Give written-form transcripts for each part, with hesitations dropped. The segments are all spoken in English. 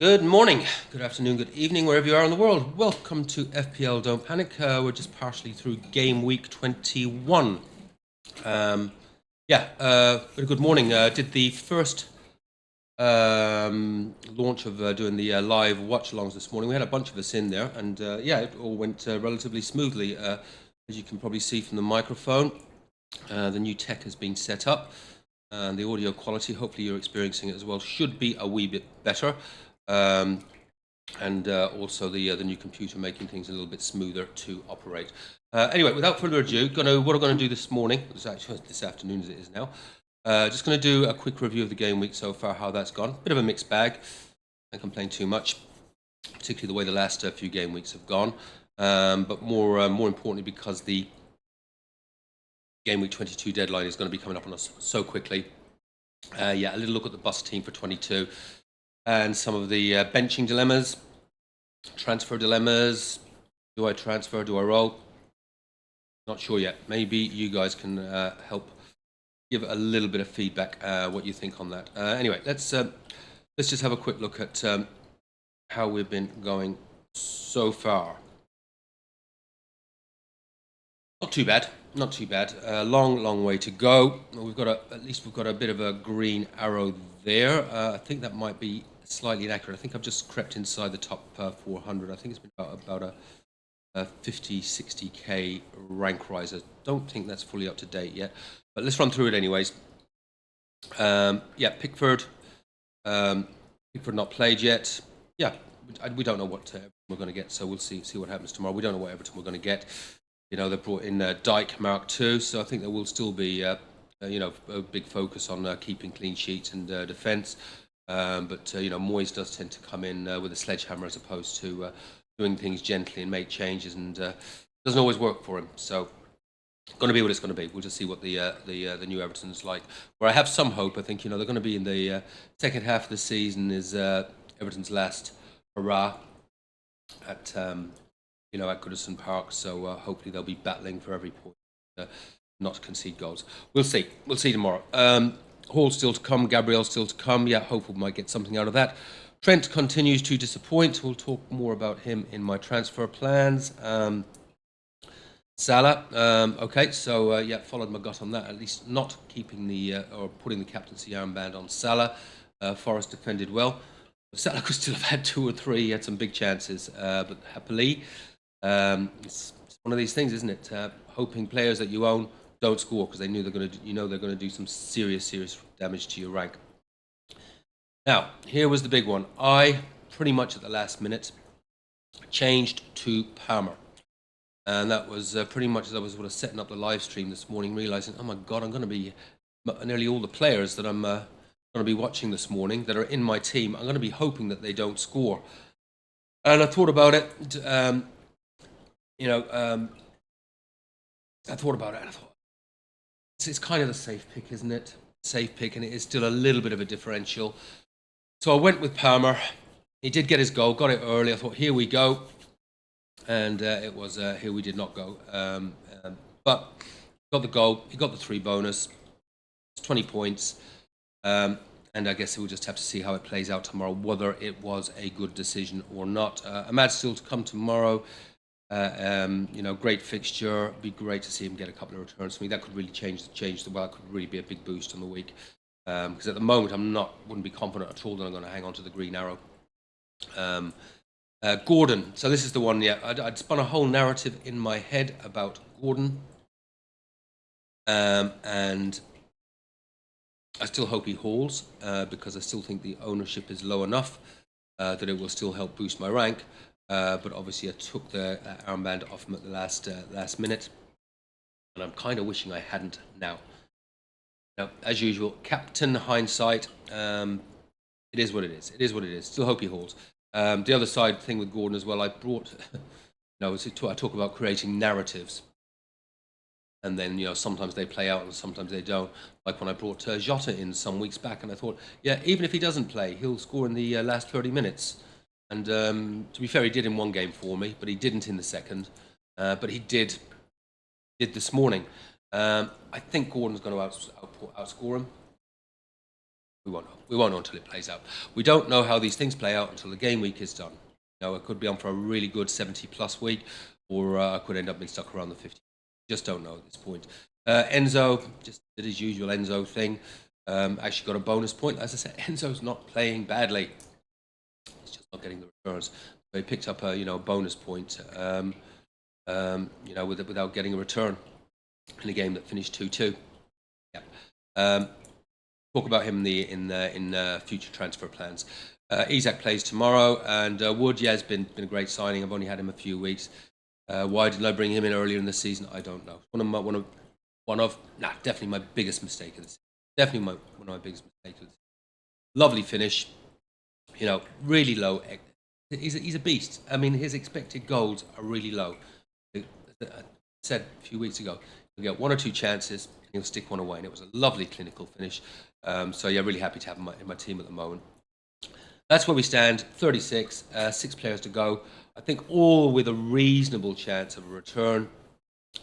Good morning, good afternoon, good evening, wherever you are in the world. Welcome to FPL Don't Panic. We're just partially through Game Week 21. Very good morning. Did the first launch of doing the live watch-alongs this morning. We had a bunch of us in there, and it all went relatively smoothly. As you can probably see from the microphone, the new tech has been set up, and the audio quality, hopefully you're experiencing it as well, should be a wee bit better. And also the new computer making things a little bit smoother to operate. Anyway, without further ado, what I'm going to do this morning, it's actually this afternoon as it is now, just going to do a quick review of the game week so far, how that's gone. Bit of a mixed bag, can't complain too much, particularly the way the last few game weeks have gone. But more importantly, because the game week 22 deadline is going to be coming up on us so quickly. A little look at the bus team for 22. And some of the benching dilemmas, transfer dilemmas. Do I transfer? Do I roll? Not sure yet. Maybe you guys can help give a little bit of feedback what you think on that. Anyway, let's just have a quick look at how we've been going so far. Not too bad. Not too bad. Long way to go. We've got at least we've got a bit of a green arrow there. I think that might be slightly inaccurate. I think I've just crept inside the top 400. I think it's been about a 50-60k rank rise. I don't think that's fully up to date yet, but let's run through it anyways. Pickford. Pickford not played yet. Yeah, we don't know what we're going to get, so we'll see what happens tomorrow. We don't know what Everton we're going to get. You know, they brought in Dyke Mark II, so I think there will still be a big focus on keeping clean sheets and defence. But Moyes does tend to come in with a sledgehammer as opposed to doing things gently and make changes, and doesn't always work for him. So, going to be what it's going to be. We'll just see what the new Everton's like. Where I have some hope, I think they're going to be in the second half of the season is Everton's last hurrah at at Goodison Park. So hopefully they'll be battling for every point, not concede goals. We'll see. We'll see tomorrow. Hall still to come, Gabriel still to come. Yeah, hopefully we might get something out of that. Trent continues to disappoint. We'll talk more about him in my transfer plans. Salah, okay, so followed my gut on that. At least not keeping or putting the captaincy armband on Salah. Forest defended well. Salah could still have had 2 or 3. He had some big chances, but happily, it's one of these things, isn't it? Hoping players that you own don't score because they knew they're going to do some serious damage to your rank. Now, here was the big one. I pretty much at the last minute changed to Palmer, and that was pretty much as I was sort of setting up the live stream this morning, realizing, oh my God, I'm going to be nearly all the players that I'm going to be watching this morning that are in my team. I'm going to be hoping that they don't score, and I thought about it. I thought about it, and I thought, it's kind of a safe pick, isn't it? Safe pick, and it is still a little bit of a differential. So I went with Palmer. He did get his goal, got it early. I thought, here we go. And it was here we did not go. But got the goal. He got the 3 bonus. It's 20 points. And I guess we'll just have to see how it plays out tomorrow, whether it was a good decision or not. Ahmad's still to come tomorrow. Great fixture. It'd be great to see him get a couple of returns for me. That could really change the well. It could really be a big boost on the week. Because at the moment wouldn't be confident at all that I'm going to hang on to the green arrow. Gordon. So this is the one. Yeah, I'd spun a whole narrative in my head about Gordon, and I still hope he hauls because I still think the ownership is low enough that it will still help boost my rank. But obviously I took the armband off him at the last minute, and I'm kind of wishing I hadn't now. Now, as usual, captain hindsight. It is what it is. It is what it is. Still hope he hauls. The other side thing with Gordon as well, I brought. I talk about creating narratives, and then sometimes they play out and sometimes they don't. Like when I brought Jota in some weeks back, and I thought, yeah, even if he doesn't play, he'll score in the last 30 minutes. And to be fair, he did in one game for me, but he didn't in the second. But he did this morning. I think Gordon's going to outscore him. We won't know. We won't know until it plays out. We don't know how these things play out until the game week is done. You know, it could be on for a really good 70-plus week, or I could end up being stuck around the 50. Just don't know at this point. Enzo just did his usual Enzo thing. Actually got a bonus point. As I said, Enzo's not playing badly. He's just not getting the returns. So he picked up a bonus point. Without getting a return in a game that finished 2-2. Yeah. Talk about him in future transfer plans. Isak plays tomorrow, and Wood, has been a great signing. I've only had him a few weeks. Why didn't I bring him in earlier in the season? I don't know. Definitely my biggest mistake of the season. Definitely one of my biggest mistakes of the season. Lovely finish, really low. He's a beast. I mean, his expected goals are really low. I said a few weeks ago, he'll get one or two chances, and he'll stick one away, and it was a lovely clinical finish. Really happy to have him in my team at the moment. That's where we stand, 36, 6 players to go. I think all with a reasonable chance of a return.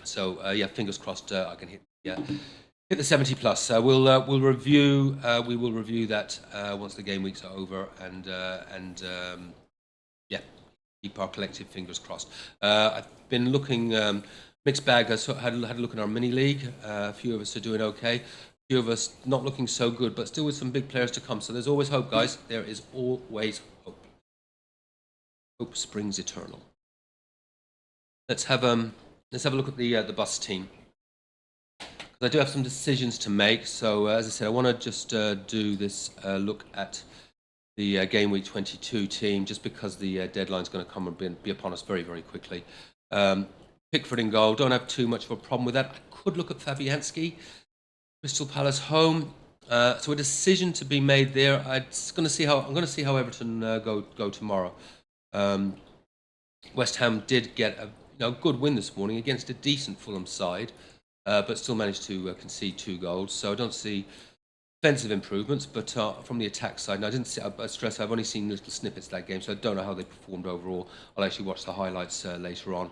So fingers crossed I can hit the 70-plus. We'll review. We will review that once the game weeks are over, and keep our collective fingers crossed. I've been looking. Mixed bag. I had a look at our mini league. A few of us are doing okay. A few of us not looking so good, but still with some big players to come. So there's always hope, guys. There is always hope. Hope springs eternal. Let's have a look at the bus team. I do have some decisions to make. So as I said, I want to just do this look at the Gameweek22 team, just because the deadline's going to come and be upon us very, very quickly. Pickford in goal. Don't have too much of a problem with that. I could look at Fabianski. Crystal Palace home. So a decision to be made there. I'm going to see how Everton go tomorrow. West Ham did get a good win this morning against a decent Fulham side, but still managed to concede 2 goals. So I don't see defensive improvements, but from the attack side, and I stress I've only seen little snippets of that game, so I don't know how they performed overall. I'll actually watch the highlights later on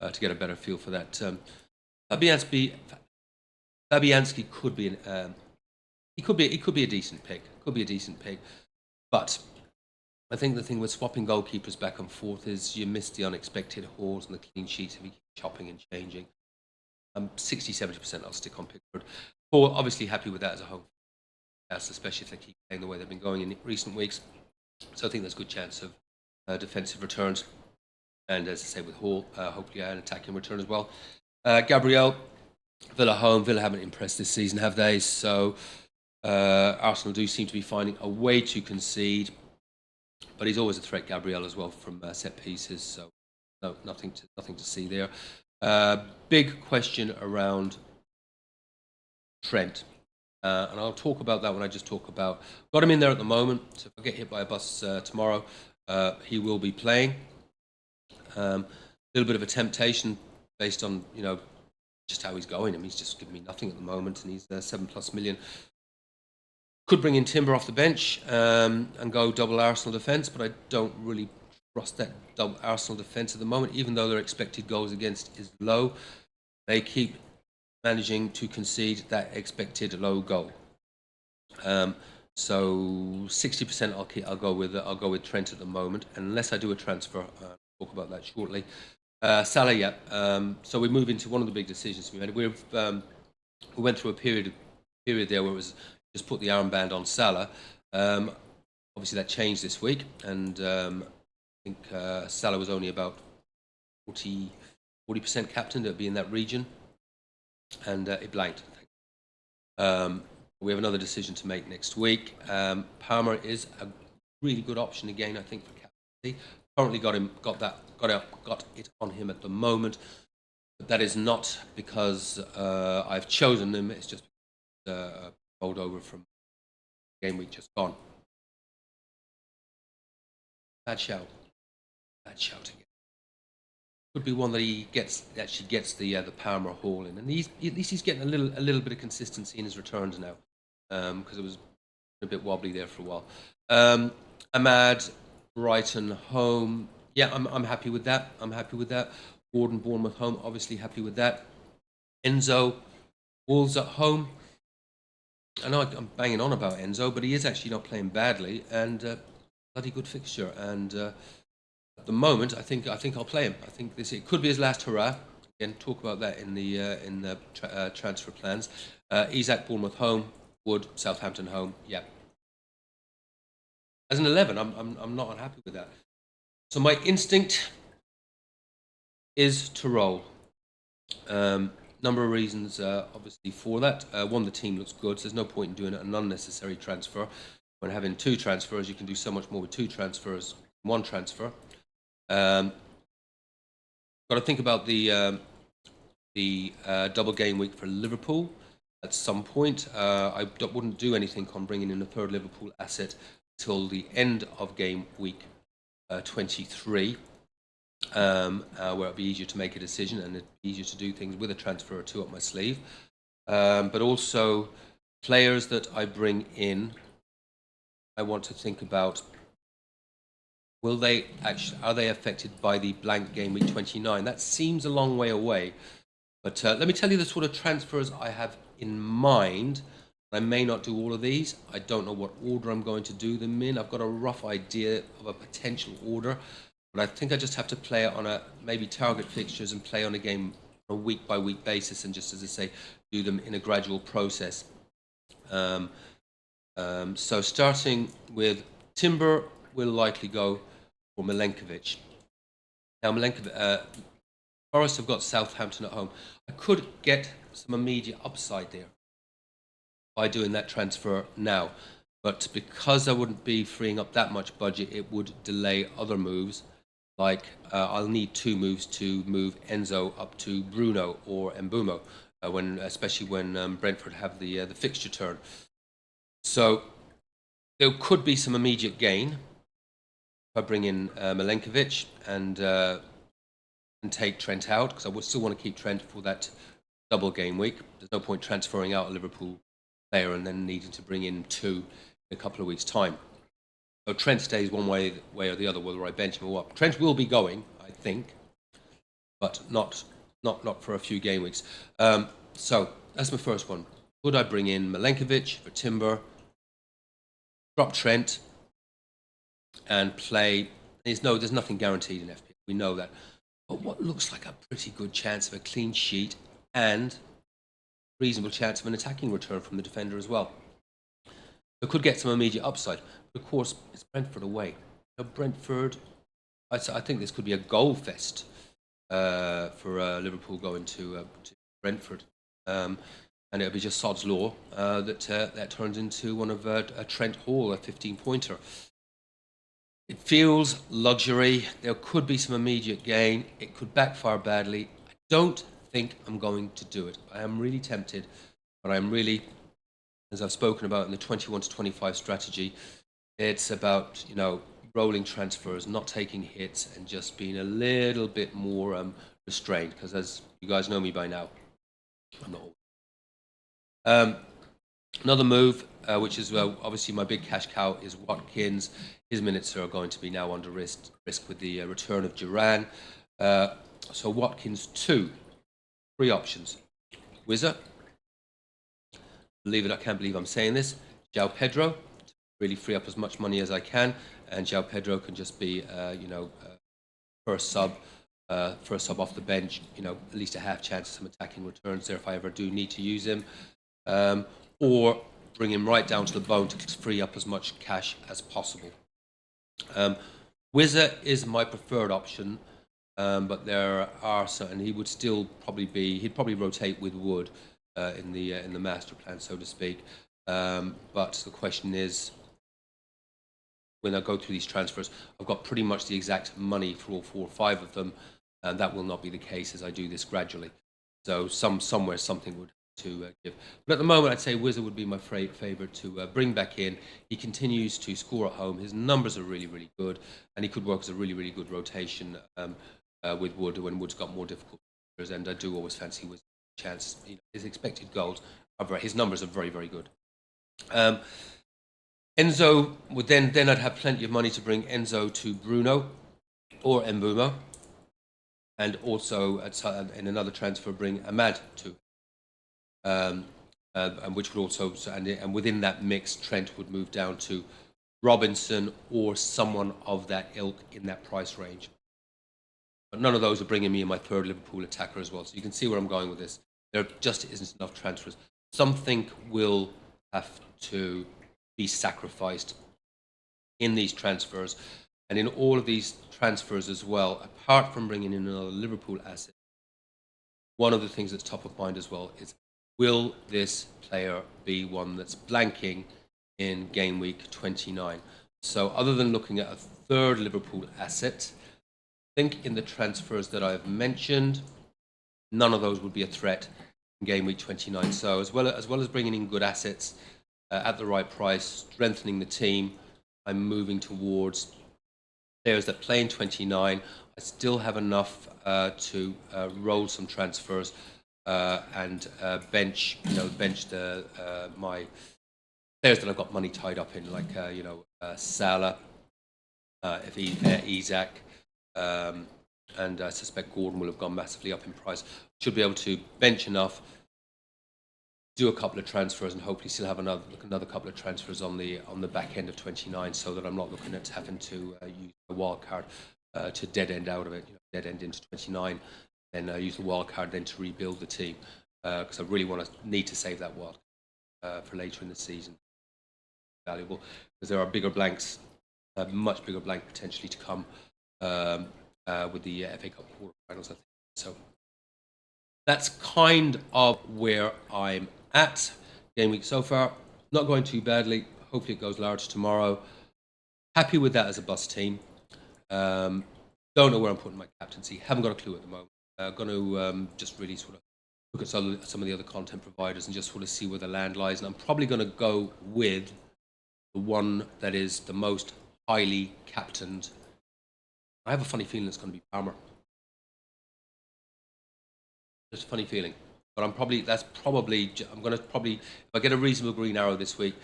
to get a better feel for that. Fabianski could be he could be a decent pick. But I think the thing with swapping goalkeepers back and forth is you miss the unexpected hauls and the clean sheets if you keep chopping and changing. 60-70% I'll stick on Pickford. Paul, obviously happy with that as a home, especially if they keep playing the way they've been going in recent weeks. So I think there's a good chance of defensive returns. And as I say, with Hall, hopefully an attacking return as well. Gabriel, Villa home. Villa haven't impressed this season, have they? So Arsenal do seem to be finding a way to concede. But he's always a threat, Gabriel, as well, from set pieces. So no, nothing to see there. Big question around Trent. And I'll talk about that when I just talk about... Got him in there at the moment. So if I get hit by a bus tomorrow, he will be playing. A little bit of a temptation based on, just how he's going. I mean, he's just giving me nothing at the moment, and he's 7+ million. Could bring in Timber off the bench and go double Arsenal defence, but I don't really trust that double Arsenal defence at the moment, even though their expected goals against is low. They keep managing to concede that expected low goal. So 60% I'll go with Trent at the moment, unless I do a transfer. I'll talk about that shortly. Salah, so we move into one of the big decisions we made. We went through a period there where it was just put the armband on Salah. Obviously that changed this week, and I think Salah was only about 40% captain to be in that region, and it blanked. We have another decision to make next week. Palmer is a really good option again, I think, for captaincy. Currently got it on him at the moment, but that is not because I've chosen him. It's just rolled over from game week just gone. Bad shout again. Could be one that he actually gets the Palmer haul in, and at least he's getting a little bit of consistency in his returns now, because it was a bit wobbly there for a while. Ahmad, Brighton home. Yeah, I'm happy with that. Gordon, Bournemouth home. Obviously happy with that. Enzo, Wolves at home. I know I'm banging on about Enzo, but he is actually not playing badly, and bloody good fixture. And at the moment, I think I'll play him. I think it could be his last hurrah. Again, talk about that in the transfer plans. Isak, Bournemouth home, Wood, Southampton home. Yeah, as an 11, I'm not unhappy with that. So my instinct is to roll. Number of reasons, obviously, for that. One, the team looks good, so there's no point in doing an unnecessary transfer. When having two transfers, you can do so much more with two transfers, one transfer. Got to think about the double game week for Liverpool at some point. I wouldn't do anything on bringing in a third Liverpool asset till the end of game week 23. Where it'll be easier to make a decision and it's easier to do things with a transfer or two up my sleeve. But also players that I bring in, I want to think about, are they affected by the blank game week 29? That seems a long way away. But let me tell you the sort of transfers I have in mind. I may not do all of these. I don't know what order I'm going to do them in. I've got a rough idea of a potential order. But I think I just have to play it on maybe target fixtures and play on a game on a week-by-week basis, and just, as I say, do them in a gradual process. So starting with Timber, will likely go for Milenkovic. Now, Forest have got Southampton at home. I could get some immediate upside there by doing that transfer now. But because I wouldn't be freeing up that much budget, it would delay other moves. Like I'll need two moves to move Enzo up to Bruno or Mbeumo, especially when Brentford have the fixture turn. So there could be some immediate gain if I bring in Milenkovic and take Trent out, because I would still want to keep Trent for that double game week. There's no point transferring out a Liverpool player and then needing to bring in two in a couple of weeks' time. So Trent stays one way or the other, whether I bench him or what. Trent will be going, I think, but not for a few game weeks. So that's my first one. Would I bring in Milenkovic for Timber, drop Trent, and play? There's nothing guaranteed in FPL. We know that. But what looks like a pretty good chance of a clean sheet and reasonable chance of an attacking return from the defender as well. It could get some immediate upside. But of course, it's Brentford away. Brentford, I think this could be a goal fest for Liverpool going to Brentford. And it'll be just sod's law that turns into one of Trent Hall, a 15-pointer. It feels luxury. There could be some immediate gain. It could backfire badly. I don't think I'm going to do it. I am really tempted, but I'm really, as I've spoken about in the 21 to 25 strategy, it's about, rolling transfers, not taking hits, and just being a little bit more restrained, because as you guys know me by now, I'm not always. Another move, which is obviously my big cash cow, is Watkins. His minutes are going to be now under risk with the return of Duran. So Watkins 2, 3 options. Wizard. I can't believe I'm saying this. João Pedro, to really free up as much money as I can, and João Pedro can just be, first sub off the bench. At least a half chance of some attacking returns there if I ever do need to use him, or bring him right down to the bone to free up as much cash as possible. Wizard is my preferred option, but there are certain. He'd probably rotate with Wood in the master plan, so to speak. But the question is, when I go through these transfers, I've got pretty much the exact money for all 4 or 5 of them, and that will not be the case as I do this gradually. So somewhere something would have to give. But at the moment, I'd say Wizard would be my favourite to bring back in. He continues to score at home. His numbers are really, really good, and he could work as a really, really good rotation with Wood when Wood's got more difficult players. And I do always fancy Wizard's chance. His expected goals his numbers are very, very good. Enzo would then I'd have plenty of money to bring Enzo to Bruno or Mbeumo, and also in another transfer bring Ahmad to. and which would also, and within that mix, Trent would move down to Robinson or someone of that ilk in that price range. But none of those are bringing me in my third Liverpool attacker as well. So you can see where I'm going with this. There just isn't enough transfers. Something will have to be sacrificed in these transfers. And in all of these transfers as well, apart from bringing in another Liverpool asset, one of the things that's top of mind as well is, will this player be one that's blanking in game week 29? So other than looking at a third Liverpool asset, I think in the transfers that I've mentioned, none of those would be a threat in game week 29. So as well as bringing in good assets at the right price, strengthening the team, I'm moving towards players that play in 29. I still have enough to roll some transfers and bench my players that I've got money tied up in, like Salah, Isak, and I suspect Gordon will have gone massively up in price. Should be able to bench enough, do a couple of transfers, and hopefully still have another couple of transfers on the back end of 29, so that I'm not looking at having to use a wild card to dead end out of it, dead end into 29, then use the wild card then to rebuild the team, because I really need to save that wild for later in the season. Valuable, because there are bigger blanks, much bigger blank potentially to come with the FA Cup quarterfinals, I think. So that's kind of where I'm at game week so far. Not going too badly. Hopefully it goes large tomorrow. Happy with that as a bus team. Don't know where I'm putting my captaincy. Haven't got a clue at the moment. Going to just really sort of look at some of the other content providers and just sort of see where the land lies. And I'm probably going to go with the one that is the most highly captained. I have a funny feeling it's going to be Palmer. Just a funny feeling, but I'm going to probably, if I get a reasonable green arrow this week,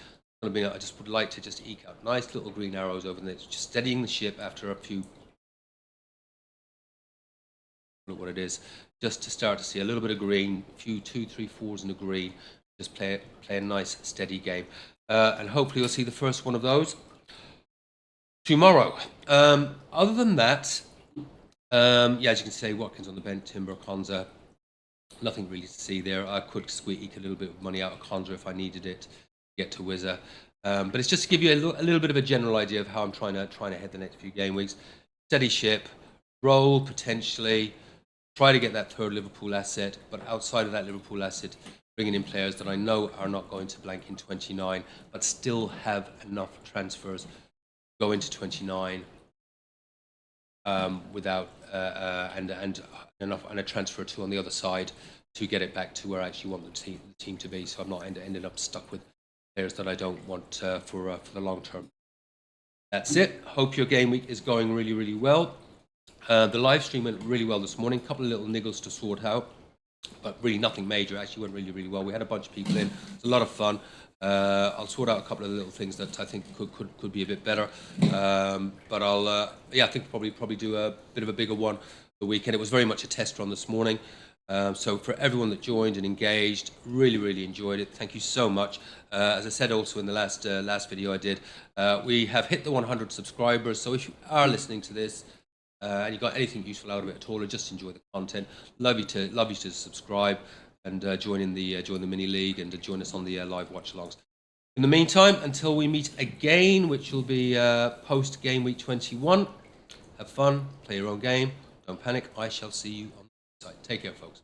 I just would like to just eke out nice little green arrows over there, just steadying the ship after a few. Look what it is, just to start to see a little bit of green, a few 2, 3, 4s in the green, just play a nice steady game, and hopefully you'll see the first one of those tomorrow. Other than that, as you can see, Watkins on the bench, Timber, Konza. Nothing really to see there. I could squeak a little bit of money out of Conjure if I needed it to get to Wizard. But it's just to give you a little bit of a general idea of how I'm trying to head the next few game weeks. Steady ship, roll potentially, try to get that third Liverpool asset, but outside of that Liverpool asset, bringing in players that I know are not going to blank in 29, but still have enough transfers to go into 29 without and enough and a transfer or two on the other side to get it back to where I actually want the team to be. So I'm not ending up stuck with players that I don't want for the long term. That's it. Hope your game week is going really, really well. The live stream went really well this morning. A couple of little niggles to sort out, but really nothing major. Actually went really, really well. We had a bunch of people in. It was a lot of fun. I'll sort out a couple of little things that I think could be a bit better. But I'll I think probably do a bit of a bigger one the weekend. It was very much a test run this morning. So for everyone that joined and engaged, really, really enjoyed it. Thank you so much. As I said also in the last video I did, we have hit the 100 subscribers. So if you are listening to this and you got anything useful out of it at all, or just enjoy the content, love you to subscribe and join the mini league and join us on the live watch alongs. In the meantime, until we meet again, which will be post game week 21, have fun, play your own game, don't panic. I shall see you on the site. Take care, folks.